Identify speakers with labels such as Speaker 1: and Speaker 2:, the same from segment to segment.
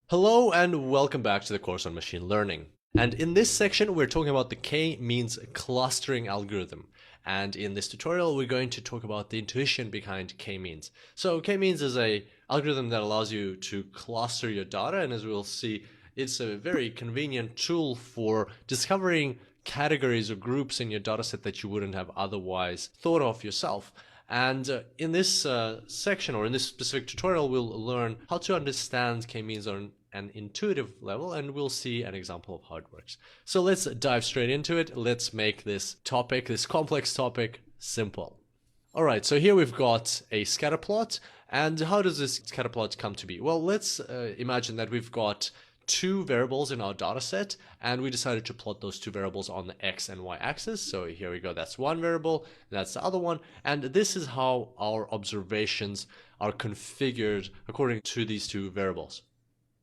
Speaker 1: Hello and welcome back to the course on machine learning. And in this section, we're talking about the k-means clustering algorithm. And in this tutorial, we're going to talk about the intuition behind k-means. So k-means is a algorithm that allows you to cluster your data. And as we'll see, it's a very convenient tool for discovering categories or groups in your dataset that you wouldn't have otherwise thought of yourself. And in this section, or in this specific tutorial, we'll learn how to understand k-means on an intuitive level, and we'll see an example of how it works. So let's dive straight into it. Let's make this topic, this complex topic, simple. All right, so here we've got a scatter plot. And how does this scatter plot come to be? Well, let's imagine that we've got two variables in our data set, and we decided to plot those two variables on the x and y axis. So here we go, that's one variable, that's the other one, and this is how our observations are configured according to these two variables.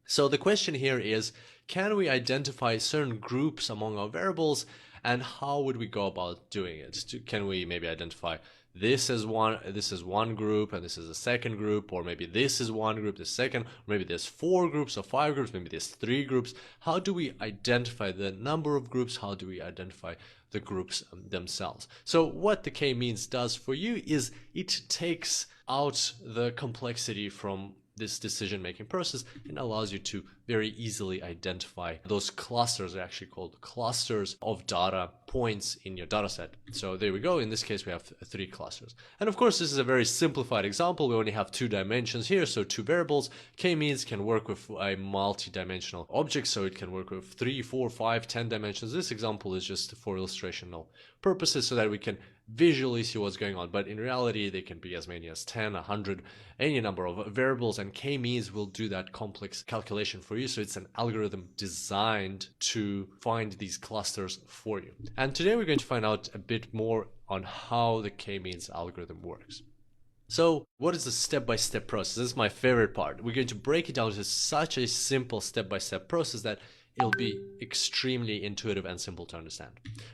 Speaker 1: So the question here is, can we identify certain groups among our variables, and how would we go about doing it? Can we maybe identify this is one group and this is a second group, or maybe this is one group, the second, or maybe there's 4 groups or 5 groups, maybe there's 3 groups. How do we identify the number of groups? How do we identify the groups themselves? So what the k-means does for you is it takes out the complexity from this decision-making process and allows you to very easily identify those clusters. Are actually called clusters of data points in your data set. So there we go. In this case, we have 3 clusters. And of course, this is a very simplified example. We only have 2 dimensions here, so 2 variables. K-means can work with a multi-dimensional object, so it can work with 3, 4, 5, 10 dimensions. This example is just for illustrational purposes so that we can visually see what's going on, but in reality they can be as many as 10, 100, any number of variables, and k-means will do that complex calculation for you. So it's an algorithm designed to find these clusters for you. And today we're going to find out a bit more on how the k-means algorithm works. So what is the step-by-step process? This is my favorite part. We're going to break it down to such a simple step-by-step process that it'll be extremely intuitive and simple to understand.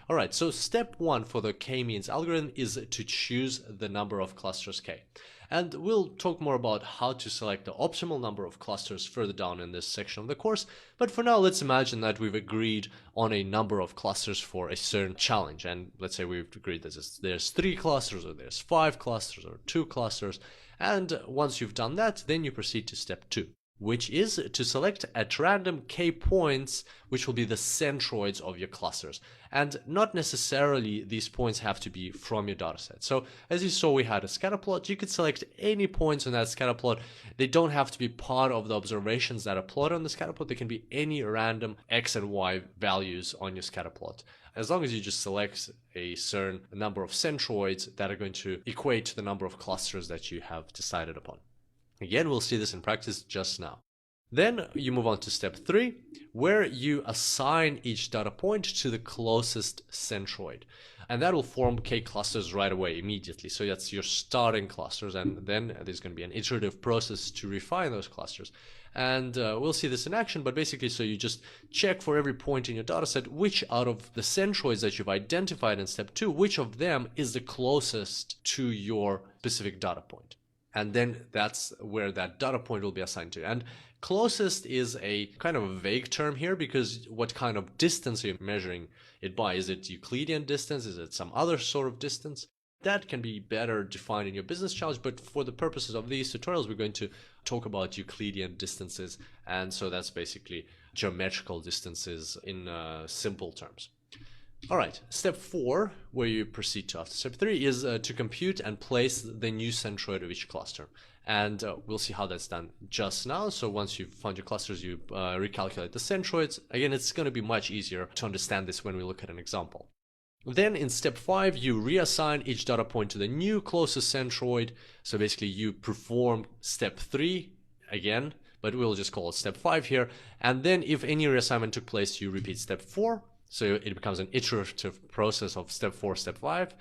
Speaker 1: All right, so step 1 for the k-means algorithm is to choose the number of clusters k. And we'll talk more about how to select the optimal number of clusters further down in this section of the course. But for now, let's imagine that we've agreed on a number of clusters for a certain challenge. And let's say we've agreed that there's 3 clusters, or there's 5 clusters, or 2 clusters. And once you've done that, then you proceed to step 2. Which is to select at random k points, which will be the centroids of your clusters. And not necessarily these points have to be from your dataset. So as you saw, we had a scatter plot. You could select any points on that scatter plot. They don't have to be part of the observations that are plotted on the scatter plot. They can be any random x and y values on your scatter plot, as long as you just select a certain number of centroids that are going to equate to the number of clusters that you have decided upon. Again, we'll see this in practice just now. Then you move on to step 3, where you assign each data point to the closest centroid. And that will form k clusters right away, immediately. So that's your starting clusters, and then there's going to be an iterative process to refine those clusters. And we'll see this in action, but basically, so you just check for every point in your dataset, which out of the centroids that you've identified in step 2, which of them is the closest to your specific data point. And then that's where that data point will be assigned to. And closest is a kind of a vague term here, because what kind of distance are you measuring it by? Is it Euclidean distance? Is it some other sort of distance? That can be better defined in your business challenge, but for the purposes of these tutorials, we're going to talk about Euclidean distances. And so that's basically geometrical distances in simple terms. All right, step 4, where you proceed to after step 3, is to compute and place the new centroid of each cluster. And we'll see how that's done just now. So once you've found your clusters, you recalculate the centroids. Again, it's going to be much easier to understand this when we look at an example. Then in step 5, you reassign each data point to the new closest centroid. So basically you perform step 3 again, but we'll just call it step 5 here. And then if any reassignment took place, you repeat step 4. So it becomes an iterative process of step 4, step 5.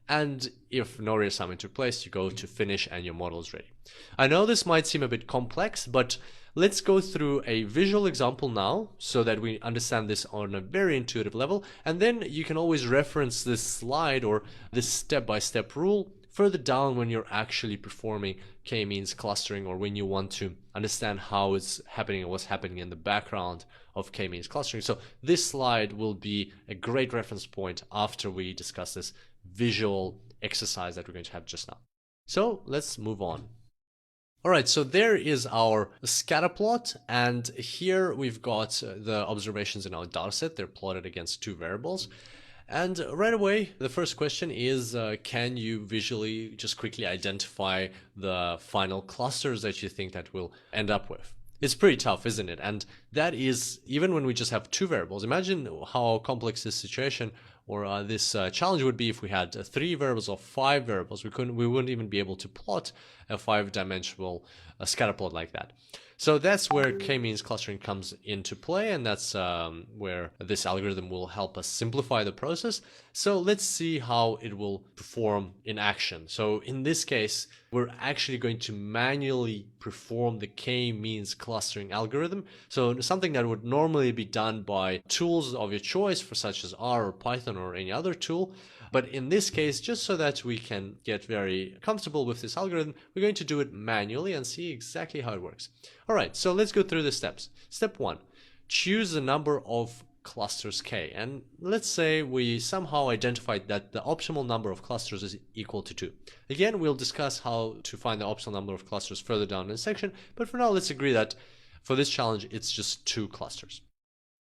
Speaker 1: And if no reassignment took place, you go to finish and your model is ready. I know this might seem a bit complex, but let's go through a visual example now so that we understand this on a very intuitive level. And then you can always reference this slide or this step-by-step rule further down when you're actually performing k-means clustering, or when you want to understand how it's happening and what's happening in the background of k-means clustering. So this slide will be a great reference point after we discuss this visual exercise that we're going to have just now. So let's move on. All right, so there is our scatter plot, and here we've got the observations in our dataset. They're plotted against two variables. And right away, the first question is, can you visually just quickly identify the final clusters that you think that we'll end up with? It's pretty tough, isn't it? And that is even when we just have two variables. Imagine how complex this situation or this challenge would be if we had three variables or five variables. We wouldn't even be able to plot a five-dimensional scatter plot like that. So that's where k-means clustering comes into play, and that's where this algorithm will help us simplify the process. So let's see how it will perform in action. So in this case, we're actually going to manually perform the k-means clustering algorithm. So something that would normally be done by tools of your choice, for such as R or Python or any other tool. But in this case, just so that we can get very comfortable with this algorithm, we're going to do it manually and see exactly how it works. All right, so let's go through the steps. Step 1, choose the number of clusters k. And let's say we somehow identified that the optimal number of clusters is equal to 2. Again, we'll discuss how to find the optimal number of clusters further down in the section, but for now, let's agree that for this challenge, it's just 2 clusters.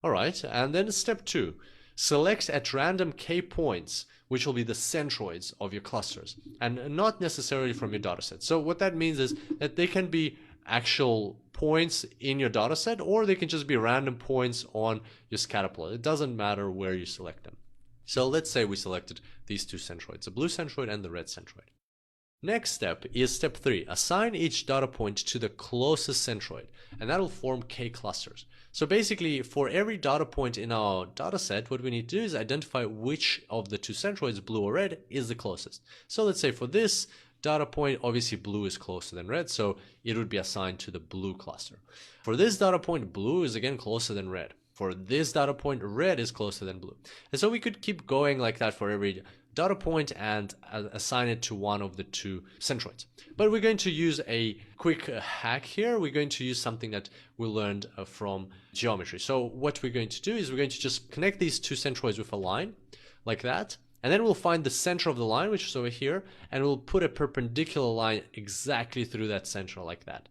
Speaker 1: All right, and then step 2, select at random k points, which will be the centroids of your clusters, and not necessarily from your dataset. So what that means is that they can be actual points in your dataset, or they can just be random points on your scatter plot. It doesn't matter where you select them. So let's say we selected these two centroids, the blue centroid and the red centroid. Next step is step 3. Assign each data point to the closest centroid, and that will form k clusters. So basically, for every data point in our data set, what we need to do is identify which of the two centroids, blue or red, is the closest. So let's say for this data point, obviously blue is closer than red, so it would be assigned to the blue cluster. For this data point, blue is again closer than red. For this data point, red is closer than blue. And so we could keep going like that for every data point and assign it to one of the two centroids. But we're going to use a quick hack here. We're going to use something that we learned from geometry. So what we're going to do is we're going to just connect these two centroids with a line like that. And then we'll find the center of the line, which is over here, and we'll put a perpendicular line exactly through that center like that.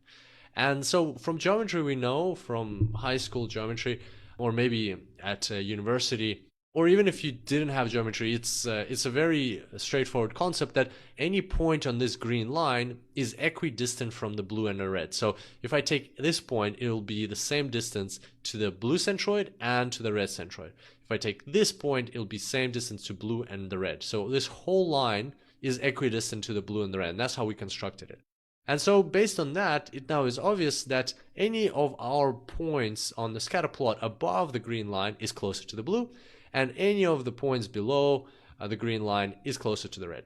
Speaker 1: And so from geometry, we know from high school geometry, or maybe at university, or even if you didn't have geometry, it's a very straightforward concept that any point on this green line is equidistant from the blue and the red. So if I take this point, it will be the same distance to the blue centroid and to the red centroid. If I take this point, it'll be same distance to blue and the red. So this whole line is equidistant to the blue and the red, and that's how we constructed it. And so based on that, it now is obvious that any of our points on the scatter plot above the green line is closer to the blue, and any of the points below the green line is closer to the red.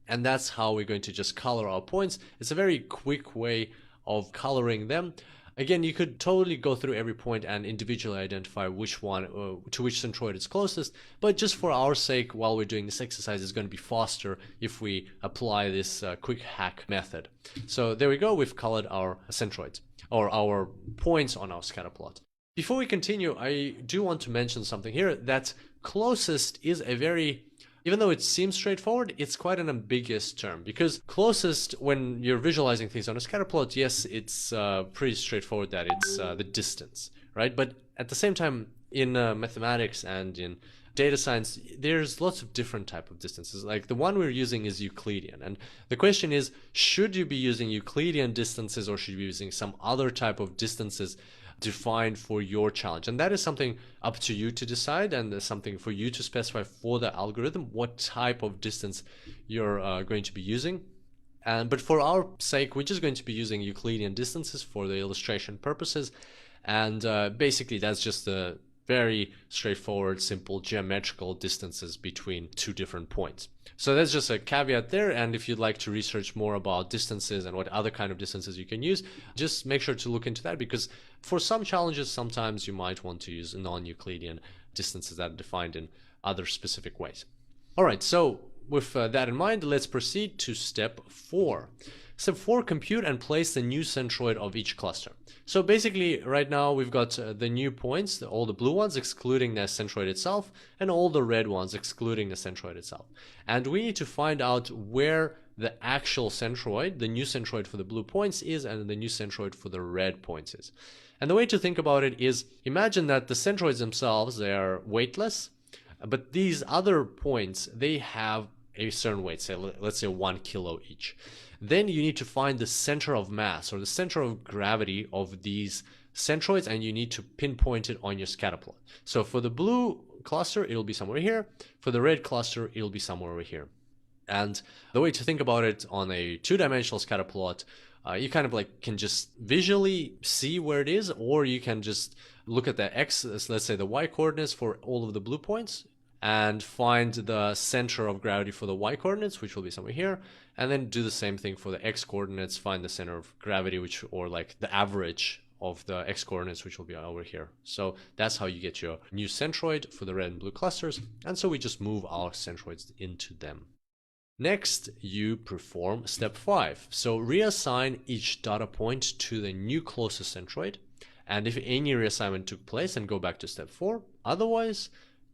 Speaker 1: And that's how we're going to just color our points. It's a very quick way of coloring them. Again, you could totally go through every point and individually identify which one to which centroid is closest, but just for our sake, while we're doing this exercise, it's going to be faster if we apply this quick hack method. So there we go, we've colored our centroids, or our points on our scatter plot. Before we continue, I do want to mention something here, that closest is a very, even though it seems straightforward, it's quite an ambiguous term, because closest, when you're visualizing things on a scatter plot, yes, it's pretty straightforward that it's the distance, right? But at the same time, in mathematics and in data science, there's lots of different type of distances. Like the one we're using is Euclidean. And the question is, should you be using Euclidean distances, or should you be using some other type of distances defined for your challenge? And that is something up to you to decide, and something for you to specify for the algorithm, what type of distance you're going to be using. But for our sake, we're just going to be using Euclidean distances for the illustration purposes. And basically, that's just the very straightforward, simple geometrical distances between two different points. So that's just a caveat there, and if you'd like to research more about distances and what other kind of distances you can use, just make sure to look into that, because for some challenges, sometimes you might want to use non-Euclidean distances that are defined in other specific ways. All right, so with that in mind, let's proceed to step 4. Step 4, compute and place the new centroid of each cluster. So basically, right now we've got the new points, all the blue ones excluding the centroid itself, and all the red ones excluding the centroid itself. And we need to find out where the actual centroid, the new centroid for the blue points is, and the new centroid for the red points is. And the way to think about it is, imagine that the centroids themselves, they are weightless, but these other points, they have a certain weight, say, let's say 1 kilo each. Then you need to find the center of mass or the center of gravity of these centroids, and you need to pinpoint it on your scatter plot. So for the blue cluster, it'll be somewhere here. For the red cluster, it'll be somewhere over here. And the way to think about it on a 2-dimensional scatter plot, you kind of like can just visually see where it is, or you can just look at the x, let's say the y coordinates for all of the blue points, and find the center of gravity for the y coordinates, which will be somewhere here, and then do the same thing for the x coordinates, find the center of gravity, which, or like the average of the x coordinates, which will be over here. So that's how you get your new centroid for the red and blue clusters. And so we just move our centroids into them. Next, you perform step 5. So reassign each data point to the new closest centroid. And if any reassignment took place, then go back to step 4. Otherwise,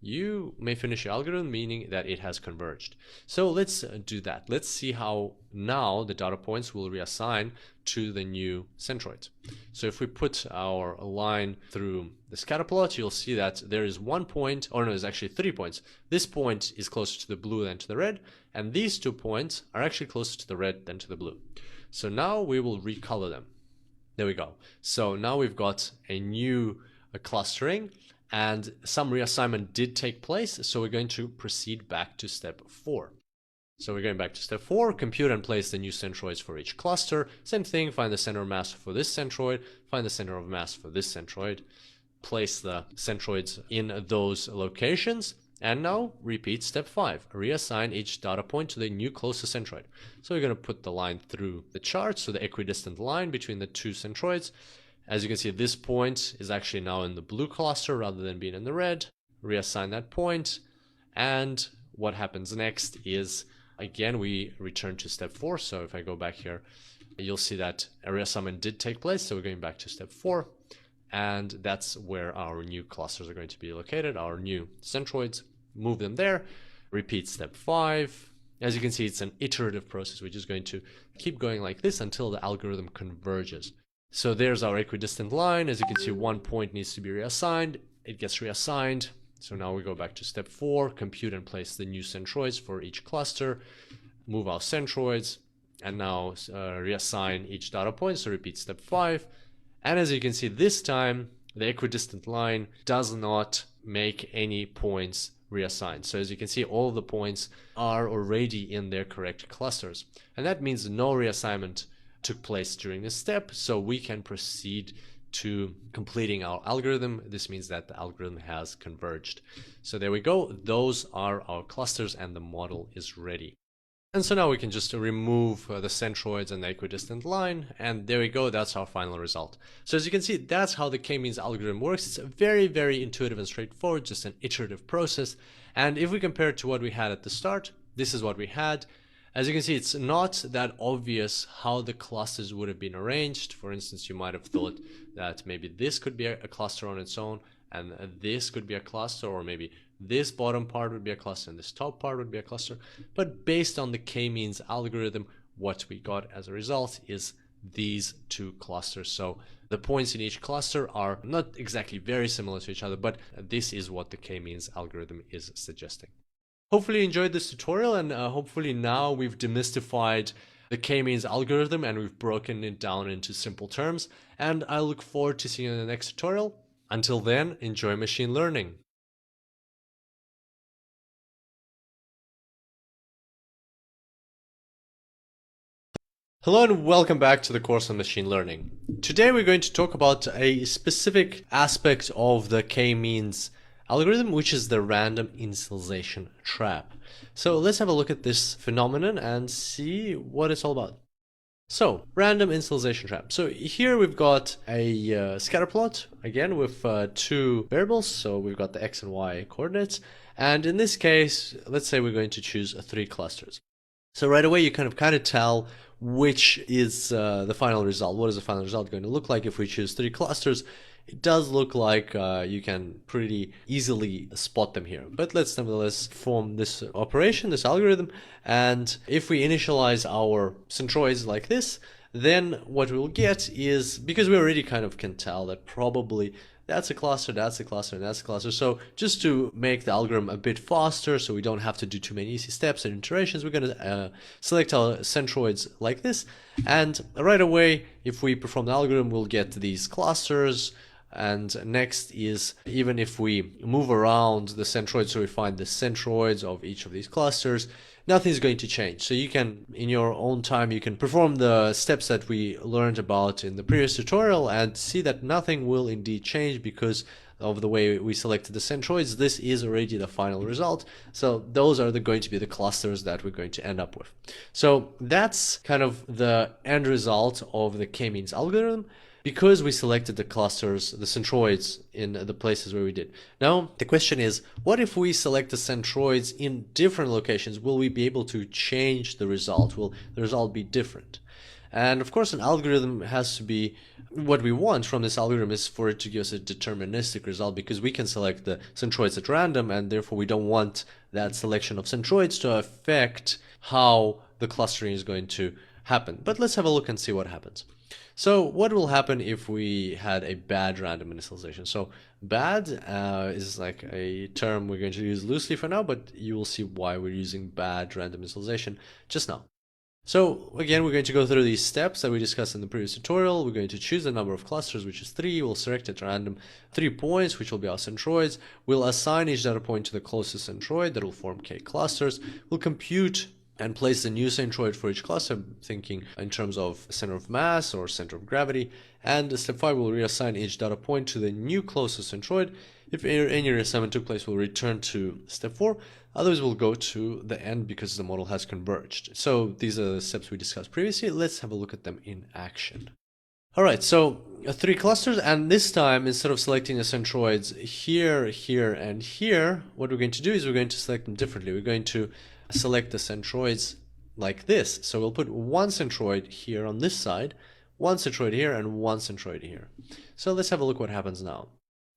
Speaker 1: you may finish your algorithm, meaning that it has converged. So let's do that. Let's see how now the data points will reassign to the new centroids. So if we put our line through the scatter plot, you'll see that there is 1 point, or no, there's actually 3 points. This point is closer to the blue than to the red, and these 2 points are actually closer to the red than to the blue. So now we will recolor them. There we go. So now we've got a new clustering, and some reassignment did take place, so we're going to proceed back to step 4. So we're going back to step 4, compute and place the new centroids for each cluster. Same thing, find the center of mass for this centroid, find the center of mass for this centroid, place the centroids in those locations, and now repeat step 5, reassign each data point to the new closest centroid. So we're going to put the line through the chart, so the equidistant line between the two centroids. As you can see, this point is actually now in the blue cluster rather than being in the red. Reassign that point, and what happens next is, again, we return to step 4. So if I go back here, you'll see that a reassignment did take place, so we're going back to step 4, and that's where our new clusters are going to be located, our new centroids. Move them there, repeat step 5. As you can see, it's an iterative process, which is going to keep going like this until the algorithm converges. So there's our equidistant line. As you can see, 1 point needs to be reassigned. It gets reassigned. So now we go back to step 4, compute and place the new centroids for each cluster, move our centroids, and now reassign each data point. So repeat step 5. And as you can see, this time, the equidistant line does not make any points reassigned. So as you can see, all of the points are already in their correct clusters. And that means no reassignment took place during this step, so we can proceed to completing our algorithm. This means that the algorithm has converged. So there we go. Those are our clusters, and the model is ready. And so now we can just remove the centroids and the equidistant line, and there we go. That's our final result. So as you can see, that's how the k-means algorithm works. It's very, very intuitive and straightforward, just an iterative process. And if we compare it to what we had at the start, this is what we had. As you can see, it's not that obvious how the clusters would have been arranged. For instance, you might have thought that maybe this could be a cluster on its own, and this could be a cluster, or maybe this bottom part would be a cluster and this top part would be a cluster. But based on the k-means algorithm, what we got as a result is these 2 clusters. So the points in each cluster are not exactly very similar to each other, but this is what the k-means algorithm is suggesting. Hopefully you enjoyed this tutorial, and hopefully now we've demystified the k-means algorithm and we've broken it down into simple terms. And I look forward to seeing you in the next tutorial. Until then, enjoy machine learning. Hello and welcome back to the course on machine learning. Today we're going to talk about a specific aspect of the k-means algorithm, which is the random initialization trap. So let's have a look at this phenomenon and see what it's all about. So, random initialization trap. So here we've got a scatter plot, again with two variables. So we've got the x and y coordinates. And in this case, let's say we're going to choose three clusters. So right away you kind of tell which is the final result. What is the final result going to look like if we choose three clusters? It does look like you can pretty easily spot them here. But let's nevertheless perform this operation, this algorithm. And if we initialize our centroids like this, then what we'll get is, because we already kind of can tell that probably that's a cluster, that's a cluster, and that's a cluster. So just to make the algorithm a bit faster, so we don't have to do too many easy steps and iterations, we're going to select our centroids like this. And right away, if we perform the algorithm, we'll get these clusters. And next is, even if we move around the centroids, so we find the centroids of each of these clusters, nothing's going to change. So you can, in your own time, you can perform the steps that we learned about in the previous tutorial and see that nothing will indeed change because of the way we selected the centroids. This is already the final result. So those are going to be the clusters that we're going to end up with. So that's kind of the end result of the k-means algorithm, because we selected the clusters, the centroids, in the places where we did. Now, the question is, what if we select the centroids in different locations? Will we be able to change the result? Will the result be different? And of course, an algorithm has to be, what we want from this algorithm is for it to give us a deterministic result, because we can select the centroids at random, and therefore we don't want that selection of centroids to affect how the clustering is going to happen. But let's have a look and see what happens. So what will happen if we had a bad random initialization? So bad is like a term we're going to use loosely for now, but you will see why we're using bad random initialization just now. So again, we're going to go through these steps that we discussed in the previous tutorial. We're going to choose the number of clusters, which is 3. We'll select at random 3 points, which will be our centroids. We'll assign each data point to the closest centroid that will form k clusters. We'll compute and place the new centroid for each cluster, thinking in terms of center of mass or center of gravity. And step 5, we'll reassign each data point to the new closest centroid. If any reassignment took place, we'll return to step 4. Others will go to the end because the model has converged. So these are the steps we discussed previously. Let's have a look at them in action. All right, so 3 clusters, and this time, instead of selecting the centroids here, here, and here, what we're going to do is we're going to select them differently. We're going to select the centroids like this. So we'll put one centroid here on this side, one centroid here, and one centroid here. So let's have a look what happens now.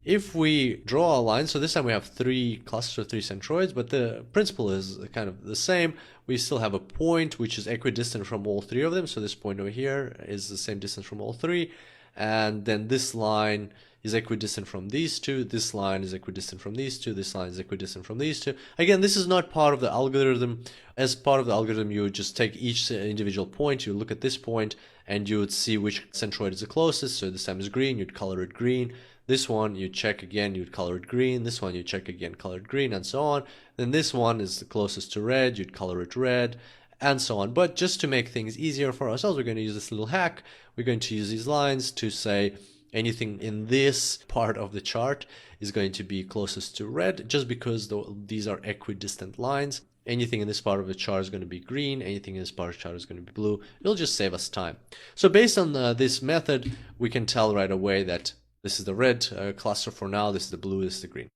Speaker 1: If we draw a line, so this time we have 3 clusters of 3 centroids, but the principle is kind of the same. We still have a point which is equidistant from all 3 of them. So this point over here is the same distance from all 3. And then this line is equidistant from these 2, this line is equidistant from these 2, this line is equidistant from these 2. Again, this is not part of the algorithm. As part of the algorithm, you would just take each individual point, you look at this point, and you would see which centroid is the closest. So this time is green, you'd color it green. This one you check again, you'd color it green. This one you check again, color it green, and so on. Then this one is the closest to red, you'd color it red, and so on. But just to make things easier for ourselves, we're going to use this little hack. We're going to use these lines to say anything in this part of the chart is going to be closest to red, just because these are equidistant lines. Anything in this part of the chart is going to be green, anything in this part of the chart is going to be blue. It'll just save us time. So based on this method, we can tell right away that this is the red cluster for now, this is the blue, this is the green.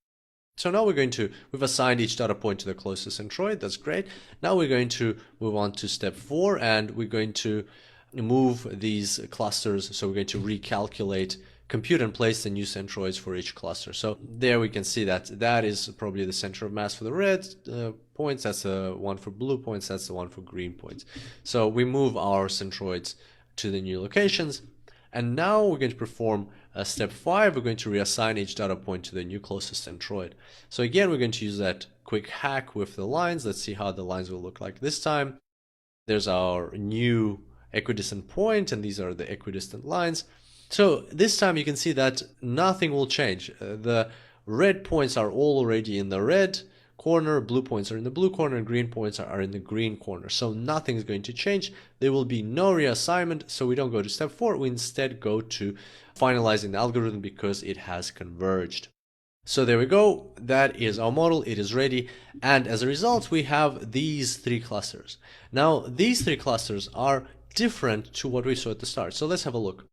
Speaker 1: So now we've assigned each data point to the closest centroid. That's great. Now we're going to move on to step 4, and we're going to move these clusters. So we're going to recalculate, compute, and place the new centroids for each cluster. So there we can see that that is probably the center of mass for the red points. That's the one for blue points. That's the one for green points. So we move our centroids to the new locations. And now we're going to perform step 5. We're going to reassign each data point to the new closest centroid. So again, we're going to use that quick hack with the lines. Let's see how the lines will look like this time. There's our new equidistant point, and these are the equidistant lines. So this time you can see that nothing will change. The red points are all already in the red corner, blue points are in the blue corner, and green points are in the green corner. So nothing is going to change. There will be no reassignment, so we don't go to step 4. We instead go to finalizing the algorithm because it has converged. So there we go. That is our model. It is ready. And as a result, we have these 3 clusters. Now, these 3 clusters are different to what we saw at the start. So let's have a look.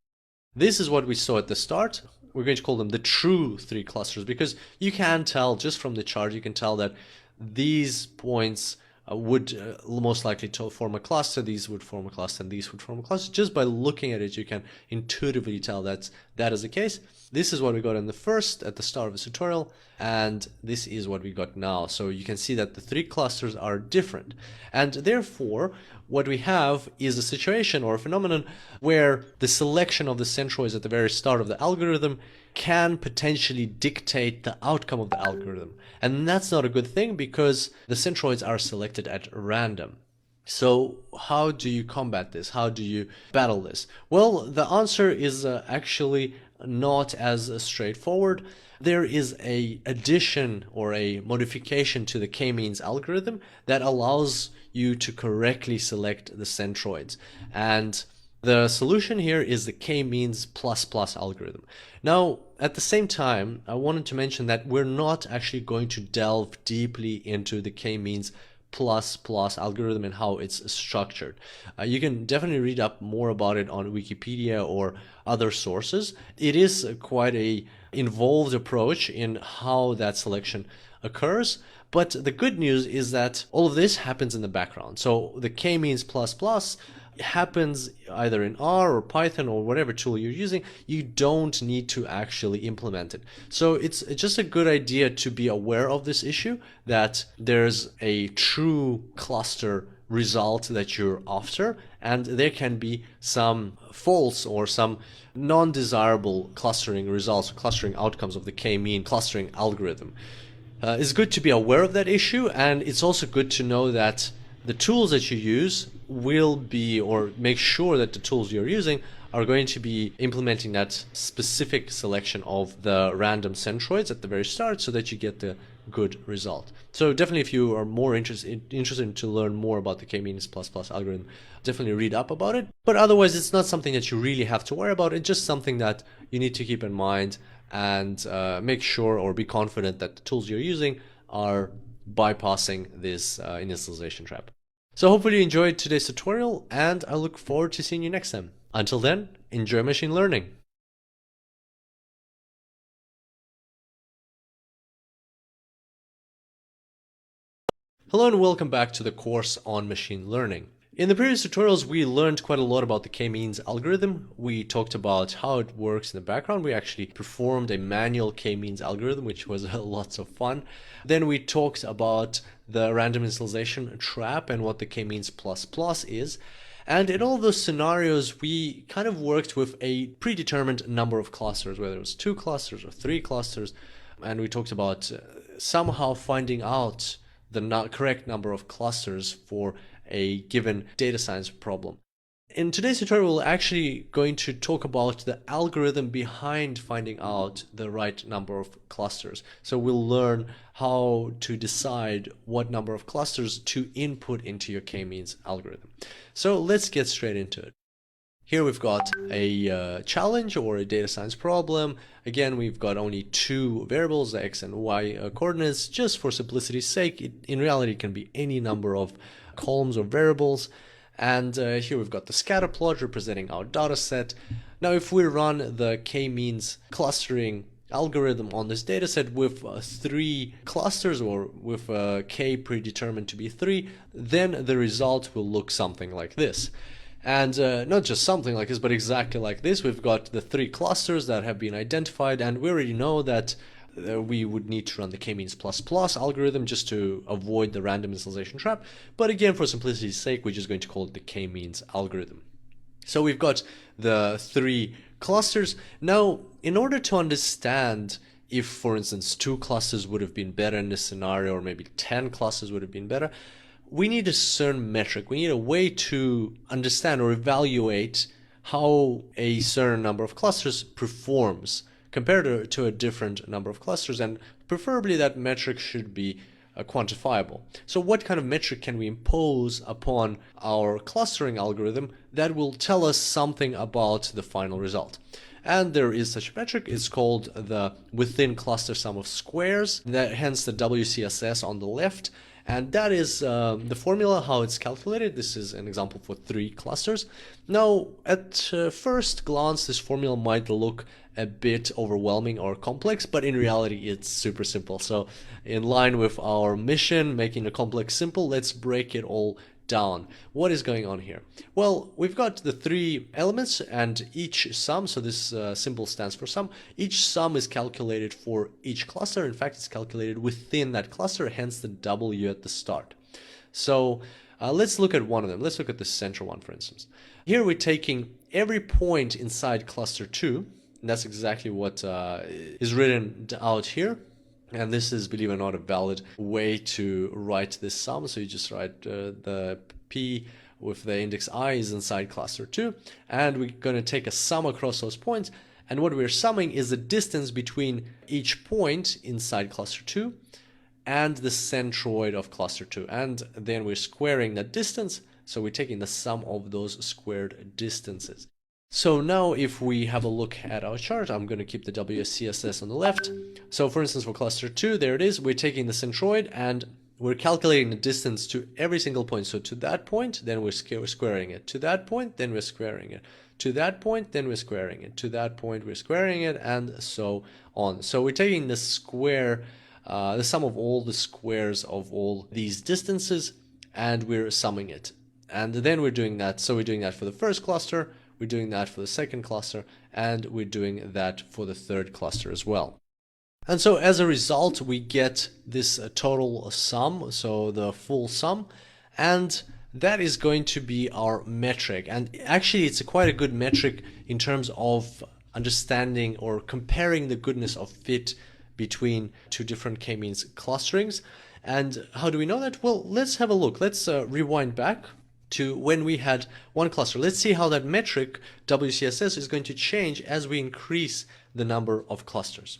Speaker 1: This is what we saw at the start. We're going to call them the true three clusters, because you can tell just from the chart, you can tell that these points would most likely form a cluster, these would form a cluster, and these would form a cluster. Just by looking at it, you can intuitively tell that is the case. This is what we got at the start of the tutorial, and this is what we got now. So you can see that the three clusters are different, and therefore what we have is a situation or a phenomenon where the selection of the centroids at the very start of the algorithm can potentially dictate the outcome of the algorithm. And that's not a good thing, because the centroids are selected at random. So how do you combat this? How do you battle this? Well, the answer is actually not as straightforward. There is a addition or a modification to the k-means algorithm that allows you to correctly select the centroids. And the solution here is the k-means plus algorithm. Now, at the same time, I wanted to mention that we're not actually going to delve deeply into the k-means plus algorithm and how it's structured. You can definitely read up more about it on Wikipedia or other sources. It is quite a involved approach in how that selection occurs. But the good news is that all of this happens in the background. So the k-means plus happens either in R or Python or whatever tool you're using. You don't need to actually implement it. So it's just a good idea to be aware of this issue, that there's a true cluster result that you're after, and there can be some false or some non-desirable clustering results, clustering outcomes of the k-mean clustering algorithm. It's good to be aware of that issue, and it's also good to know that the tools that you use will be, or make sure that the tools you're using are going to be implementing that specific selection of the random centroids at the very start, so that you get the good result. So definitely, if you are more interested to learn more about the k-means plus algorithm, definitely read up about it. But otherwise, it's not something that you really have to worry about. It's just something that you need to keep in mind and make sure or be confident that the tools you're using are bypassing this initialization trap. So hopefully you enjoyed today's tutorial, and I look forward to seeing you next time. Until then, enjoy machine learning. Hello and welcome back to the course on machine learning. In the previous tutorials, we learned quite a lot about the k-means algorithm. We talked about how it works in the background. We actually performed a manual k-means algorithm, which was lots of fun. Then we talked about the random initialization trap and what the k-means plus is. And in all of those scenarios, we kind of worked with a predetermined number of clusters, whether it was 2 clusters or 3 clusters. And we talked about somehow finding out the correct number of clusters for a given data science problem. In today's tutorial, we're actually going to talk about the algorithm behind finding out the right number of clusters. So we'll learn how to decide what number of clusters to input into your k-means algorithm. So let's get straight into it. Here we've got a challenge or a data science problem. Again, we've got only 2 variables, the x and y coordinates. Just for simplicity's sake, in reality it can be any number of columns or variables. And here we've got the scatter plot representing our data set. Now if we run the k-means clustering algorithm on this data set with 3 clusters, or with k predetermined to be 3, then the result will look something like this. And not just something like this, but exactly like this. We've got the 3 clusters that have been identified, and we already know that we would need to run the k-means plus algorithm just to avoid the random initialization trap. But again, for simplicity's sake, we're just going to call it the k-means algorithm. So we've got the 3 clusters. Now, in order to understand if, for instance, 2 clusters would have been better in this scenario, or maybe 10 clusters would have been better, we need a certain metric. We need a way to understand or evaluate how a certain number of clusters performs compared to a different number of clusters, and preferably that metric should be quantifiable. So what kind of metric can we impose upon our clustering algorithm that will tell us something about the final result? And there is such a metric. It's called the within cluster sum of squares, hence the WCSS on the left. And that is the formula, how it's calculated. This is an example for 3 clusters. Now, at first glance, this formula might look a bit overwhelming or complex, but in reality, it's super simple. So in line with our mission, making the complex simple, let's break it all down. What is going on here? Well, we've got the 3 elements and each sum, so this symbol stands for sum. Each sum is calculated for each cluster. In fact, it's calculated within that cluster, hence the W at the start. So let's look at one of them. Let's look at the central one, for instance. Here we're taking every point inside cluster 2, and that's exactly what is written out here. And this is, believe it or not, a valid way to write this sum. So you just write the P with the index I is inside cluster 2. And we're going to take a sum across those points. And what we're summing is the distance between each point inside cluster 2 and the centroid of cluster 2. And then we're squaring that distance. So we're taking the sum of those squared distances. So now if we have a look at our chart, I'm going to keep the WCSS on the left. So for instance, for cluster 2, there it is. We're taking the centroid and we're calculating the distance to every single point. So to that point, then we're squaring it. To that point, then we're squaring it. To that point, then we're squaring it. To that point, we're squaring it, and so on. So we're taking the square, the sum of all the squares of all these distances, and we're summing it. And then we're doing that. So we're doing that for the first cluster, we're doing that for the second cluster, and we're doing that for the third cluster as well. And so as a result, we get this total sum, so the full sum, and that is going to be our metric. And actually, it's quite a good metric in terms of understanding or comparing the goodness of fit between 2 different k-means clusterings. And how do we know that? Well, let's have a look. Let's rewind back to when we had one cluster. Let's see how that metric WCSS is going to change as we increase the number of clusters.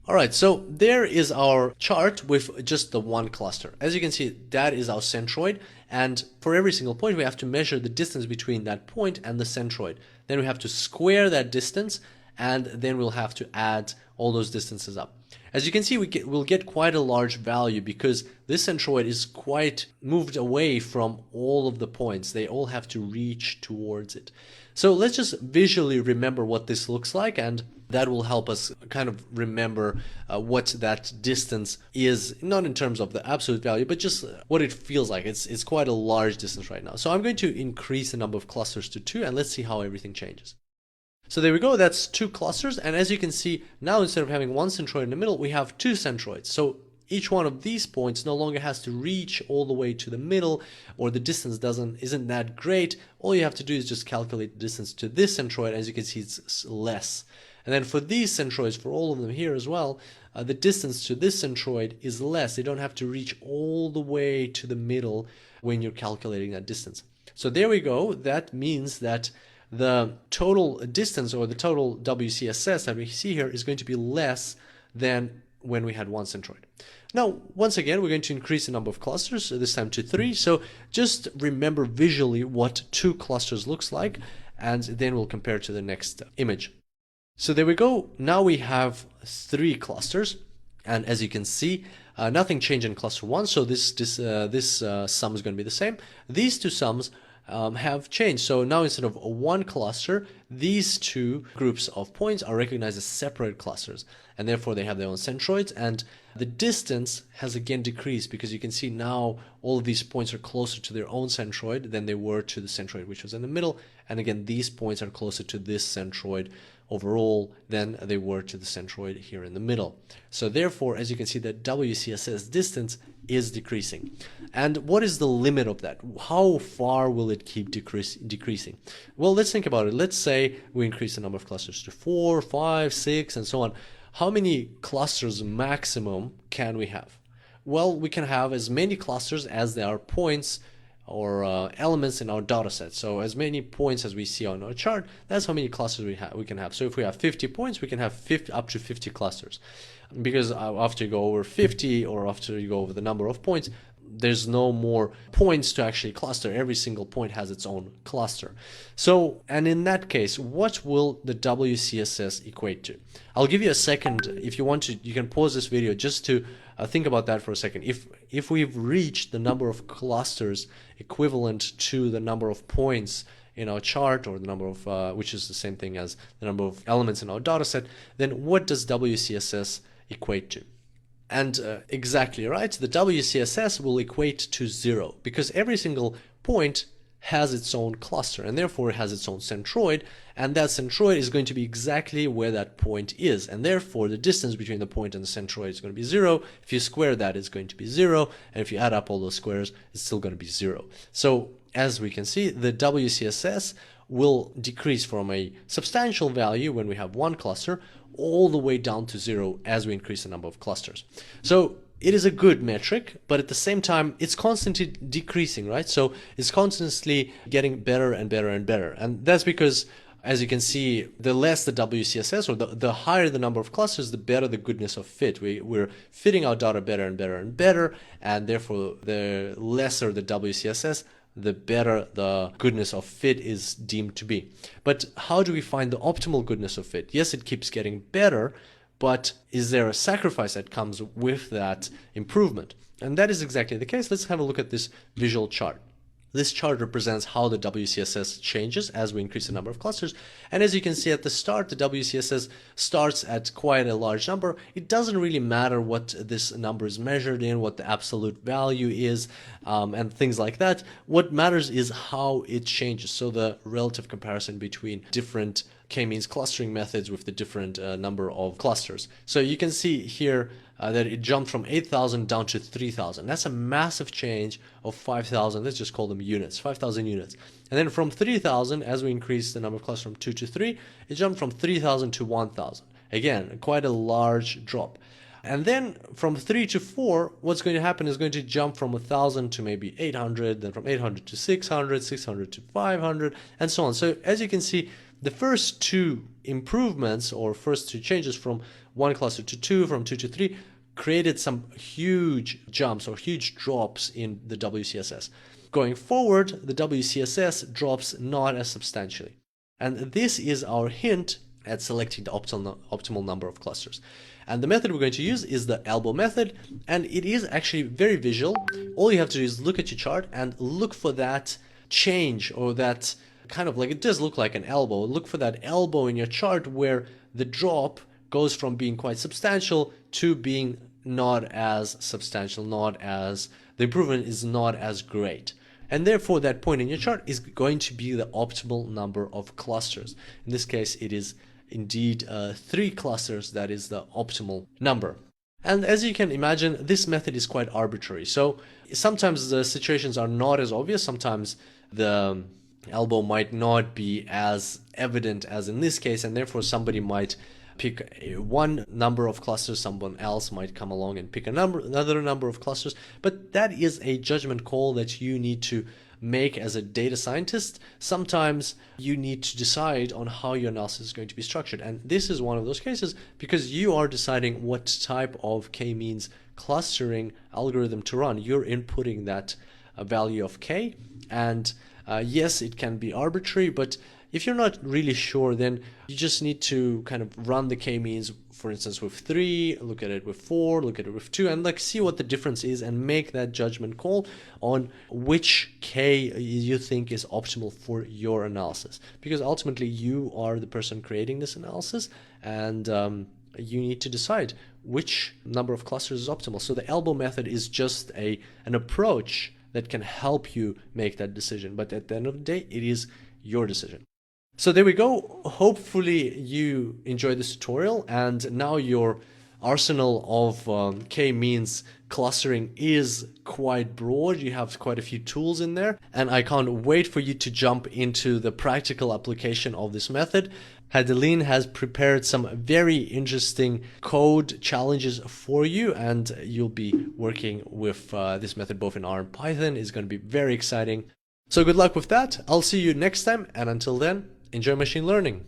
Speaker 1: All right, so there is our chart with just the one cluster. As you can see, that is our centroid, and for every single point we have to measure the distance between that point and the centroid. Then we have to square that distance, and then we'll have to add all those distances up. As you can see, we'll get quite a large value because this centroid is quite moved away from all of the points. They all have to reach towards it. So let's just visually remember what this looks like, and that will help us kind of remember what that distance is, not in terms of the absolute value, but just what it feels like. It's quite a large distance right now. So I'm going to increase the number of clusters to 2, and let's see how everything changes. So there we go, that's 2 clusters, and as you can see, now instead of having one centroid in the middle, we have 2 centroids. So each one of these points no longer has to reach all the way to the middle, or the distance isn't that great. All you have to do is just calculate the distance to this centroid. As you can see, it's less. And then for these centroids, for all of them here as well, the distance to this centroid is less. They don't have to reach all the way to the middle when you're calculating that distance. So there we go. That means that the total distance, or the total WCSS that we see here, is going to be less than when we had one centroid. Now, once again, we're going to increase the number of clusters, this time to 3. So just remember visually what 2 clusters looks like, and then we'll compare to the next image. So there we go. Now we have 3 clusters, and as you can see, nothing changed in cluster 1. So this sum is going to be the same. These 2 sums have changed. So now instead of one cluster, these 2 groups of points are recognized as separate clusters, and therefore they have their own centroids, and the distance has again decreased because you can see now all of these points are closer to their own centroid than they were to the centroid which was in the middle, and again these points are closer to this centroid overall than they were to the centroid here in the middle. So therefore, as you can see, the WCSS distance is decreasing. And what is the limit of that? How far will it keep decreasing? Well, let's think about it. Let's say we increase the number of clusters to 4, 5, 6, and so on. How many clusters maximum can we have? Well, we can have as many clusters as there are points or elements in our data set. So as many points as we see on our chart, that's how many clusters we can have. So if we have 50 points, we can have up to 50 clusters. Because after you go over 50, or after you go over the number of points, there's no more points to actually cluster. Every single point has its own cluster. So, and in that case, what will the WCSS equate to? I'll give you a second. If you want to, you can pause this video just to think about that for a second. If we've reached the number of clusters equivalent to the number of points in our chart, or the number of, which is the same thing as the number of elements in our data set, then what does WCSS equate to? And exactly right, the WCSS will equate to 0, because every single point has its own cluster, and therefore it has its own centroid, and that centroid is going to be exactly where that point is, and therefore the distance between the point and the centroid is going to be 0. If you square that, it's going to be 0, and if you add up all those squares, it's still going to be 0. So as we can see, the WCSS will decrease from a substantial value when we have one cluster all the way down to 0 as we increase the number of clusters. So it is a good metric, but at the same time, it's constantly decreasing, right? So it's constantly getting better and better and better. And that's because, as you can see, the less the WCSS, or the higher the number of clusters, the better the goodness of fit. We're fitting our data better and better and better, and therefore the lesser the WCSS, the better the goodness of fit is deemed to be. But how do we find the optimal goodness of fit? Yes, it keeps getting better, but is there a sacrifice that comes with that improvement? And that is exactly the case. Let's have a look at this visual chart. This chart represents how the WCSS changes as we increase the number of clusters. And as you can see at the start, the WCSS starts at quite a large number. It doesn't really matter what this number is measured in, what the absolute value is, and things like that. What matters is how it changes. So the relative comparison between different k-means clustering methods with the different number of clusters. So you can see here that it jumped from 8,000 down to 3,000. That's a massive change of 5,000. Let's just call them units, 5,000 units. And then from 3,000, as we increase the number of clusters from 2 to 3, it jumped from 3,000 to 1,000. Again, quite a large drop. And then from 3 to 4, what's going to happen is going to jump from 1,000 to maybe 800, then from 800 to 600, 600 to 500, and so on. So as you can see, the first two improvements, or first two changes from one cluster to 2, from 2 to 3, created some huge jumps or huge drops in the WCSS. Going forward, the WCSS drops not as substantially. And this is our hint at selecting the optimal number of clusters. And the method we're going to use is the elbow method, and it is actually very visual. All you have to do is look at your chart and look for that change, or that kind of, like, it does look like an elbow. Look for that elbow in your chart where the drop goes from being quite substantial to being not as substantial, the improvement is not as great. And therefore that point in your chart is going to be the optimal number of clusters. In this case, it is indeed 3 clusters that is the optimal number. And as you can imagine, this method is quite arbitrary. So sometimes the situations are not as obvious. Sometimes the elbow might not be as evident as in this case, and therefore somebody might pick one number of clusters, someone else might come along and pick another number of clusters. But that is a judgment call that you need to make as a data scientist. Sometimes you need to decide on how your analysis is going to be structured, and this is one of those cases, because you are deciding what type of k-means clustering algorithm to run. You're inputting that value of k, and yes, it can be arbitrary, but if you're not really sure, then you just need to kind of run the k-means, for instance, with 3, look at it with 4, look at it with 2, and like see what the difference is and make that judgment call on which k you think is optimal for your analysis. Because ultimately you are the person creating this analysis, and you need to decide which number of clusters is optimal. So the elbow method is just an approach that can help you make that decision, but at the end of the day, it is your decision. So there we go. Hopefully you enjoyed this tutorial, and now your arsenal of k-means clustering is quite broad. You have quite a few tools in there, and I can't wait for you to jump into the practical application of this method. Adeline has prepared some very interesting code challenges for you, and you'll be working with this method both in R and Python. It's going to be very exciting. So good luck with that. I'll see you next time, and until then, enjoy machine learning.